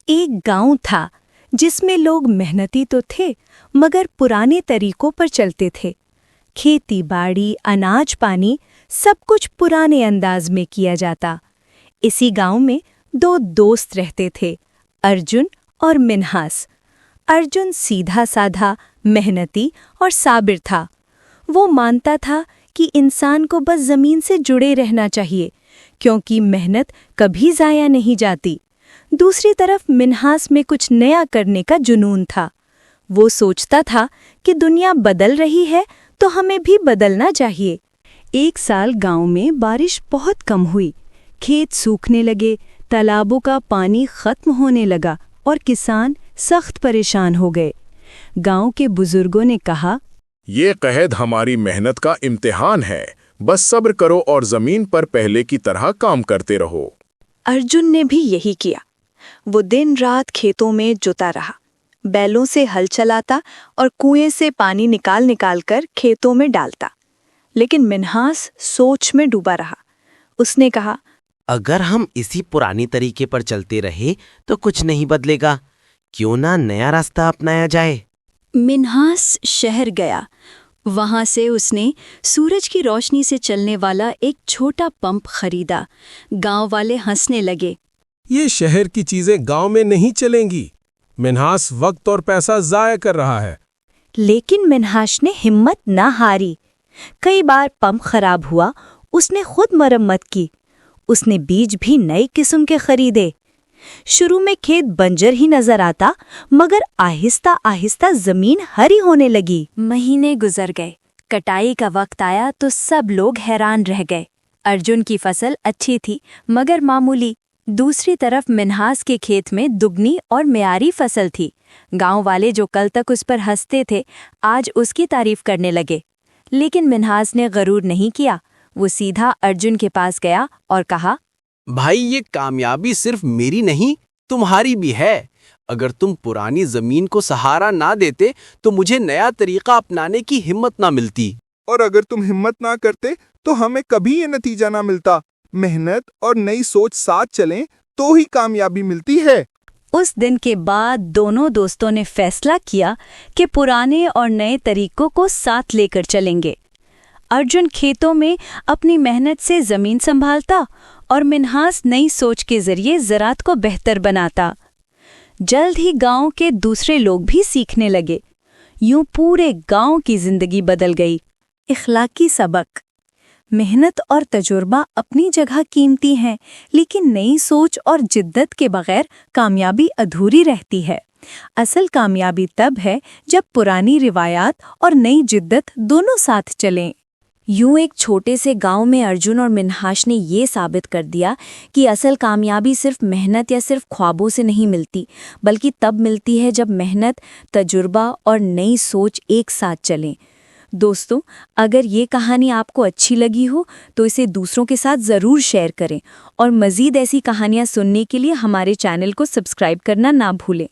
एक गांव था जिसमें लोग मेहनती तो थे मगर पुराने तरीकों पर चलते थे। खेती बाड़ी, अनाज पानी सब कुछ पुराने अंदाज में किया जाता। इसी गांव में दो दोस्त रहते थे, अर्जुन और मिन्हास। अर्जुन सीधा साधा, मेहनती और साबिर था। वो मानता था कि इंसान को बस जमीन से जुड़े रहना चाहिए, क्योंकि मेहनत कभी जाया नहीं जाती। दूसरी तरफ मिन्हास में कुछ नया करने का जुनून था। वो सोचता था कि दुनिया बदल रही है तो हमें भी बदलना चाहिए। एक साल गांव में बारिश बहुत कम हुई। खेत सूखने लगे, तालाबों का पानी खत्म होने लगा और किसान सख्त परेशान हो गए। गांव के बुजुर्गों ने कहा, ये कहद हमारी मेहनत का इम्तिहान है, बस सब्र करो और जमीन पर पहले की तरह काम करते रहो। अर्जुन ने भी यही किया। वो दिन रात खेतों में जुटा रहा, बैलों से हल चलाता और कुएं से पानी निकाल निकाल कर खेतों में डालता। लेकिन मिन्हास सोच में डूबा रहा। उसने कहा, अगर हम इसी पुरानी तरीके पर चलते रहे तो कुछ नहीं बदलेगा। क्यों ना नया रास्ता अपनाया जाए। मिन्हास शहर गया। वहां से उसने सूरज की रोशनी से चलने वाला एक छोटा पंप खरीदा। गांव वाले हंसने लगे। ये शहर की चीजें गांव में नहीं चलेंगी। मिन्हास वक्त और पैसा जाया कर रहा है। लेकिन मिन्हास ने हिम्मत न हारी। कई बार पंप खराब हुआ, उसने खुद मरम्मत की। उसने बीज भी नई किस्म के खरीदे। शुरू में खेत बंजर ही नजर आता, मगर आहिस्ता आहिस्ता जमीन हरी होने लगी। महीने गुजर गए, कटाई का वक्त आया तो सब लोग हैरान रह गए। अर्जुन की फसल अच्छी थी मगर मामूली। दूसरी तरफ मिन्हास के खेत में दुगनी और मियारी फसल थी। गांव वाले जो कल तक उस पर हंसते थे, आज उसकी तारीफ करने लगे। लेकिन मिन्हास ने गरूर नहीं किया। वो सीधा अर्जुन के पास गया और कहा, भाई, ये कामयाबी सिर्फ मेरी नहीं, तुम्हारी भी है। अगर तुम पुरानी जमीन को सहारा ना देते तो मुझे नया तरीका अपनाने की हिम्मत ना मिलती। और अगर तुम हिम्मत ना करते तो हमें कभी ये नतीजा ना मिलता। मेहनत और नई सोच साथ चलें तो ही कामयाबी मिलती है। उस दिन के बाद दोनों दोस्तों ने फैसला किया कि पुराने और नए तरीकों को साथ लेकर चलेंगे। अर्जुन खेतों में अपनी मेहनत से जमीन संभालता और मिन्हास नई सोच के जरिए ज़राअत को बेहतर बनाता। जल्द ही गांव के दूसरे लोग भी सीखने लगे। यूं पूरे गांव की जिंदगी बदल गई। इखलाकी सबक। मेहनत और तजुर्बा अपनी जगह कीमती हैं, लेकिन नई सोच और जिद्दत के बगैर कामयाबी अधूरी रहती है। असल कामयाबी तब है जब पुरानी रिवायात और नई जिद्दत दोनों साथ चलें। यूं एक छोटे से गांव में अर्जुन और मिन्हास ने ये साबित कर दिया कि असल कामयाबी सिर्फ मेहनत या सिर्फ ख्वाबों से नहीं मिलती, बल्कि तब मिलती है जब मेहनत, तजुर्बा और नई सोच एक साथ चलें। दोस्तों, अगर ये कहानी आपको अच्छी लगी हो तो इसे दूसरों के साथ ज़रूर शेयर करें और मज़ीद ऐसी कहानियाँ सुनने के लिए हमारे चैनल को सब्सक्राइब करना ना भूलें।